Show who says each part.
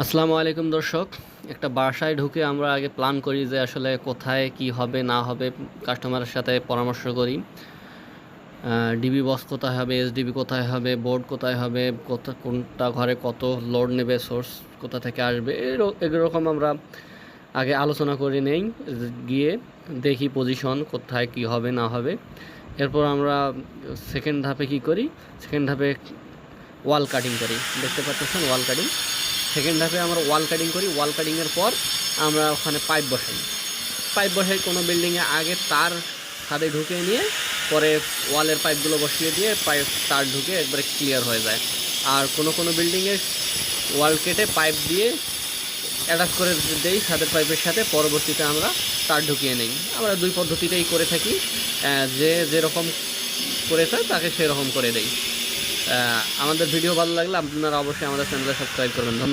Speaker 1: আসসালামু আলাইকুম দর্শক। একটা বাসায় ঢুকে আমরা আগে প্ল্যান করি যে আসলে কোথায় কি হবে না হবে, কাস্টমারের সাথে পরামর্শ করি। ডিবি বক্স কোথায় হবে, এসডিবি কোথায় হবে, বোর্ড কোথায় হবে, কোনটা ঘরে কত লোড নেবে, সোর্স কোথা থেকে আসবে, এরকম আমরা আগে আলোচনা করে নেই। গিয়ে দেখি পজিশন কোথায় কি হবে না হবে। এরপর আমরা সেকেন্ড ধাপে কি করি, সেকেন্ড ধাপে ওয়াল কাটিং করি। দেখতে পাচ্ছেন ওয়াল কাটিং। সেকেন্ড হাফে আমরা ওয়াল কাটিং করি। ওয়াল কাটিংয়ের পর আমরা ওখানে পাইপ বসাই। পাইপ বসাই কোনো বিল্ডিংয়ে আগে তার ছাদে ঢুকিয়ে নিয়ে পরে ওয়ালের পাইপগুলো বসিয়ে দিয়ে পাইপ তার ঢুকে একবারে ক্লিয়ার হয়ে যায়। আর কোনো বিল্ডিংয়ে ওয়াল কেটে পাইপ দিয়ে অ্যাটাচ করে দেই ছাদের পাইপের সাথে, পরবর্তীতে আমরা তার ঢুকিয়ে নেই। আমরা দুই পদ্ধতিতেই করে থাকি। যে যেরকম করে চায় তাকে সেরকম করে দেই। আমাদের ভিডিও ভালো লাগলে আপনারা অবশ্যই আমাদের চ্যানেলে সাবস্ক্রাইব করবেন। ধন্যবাদ।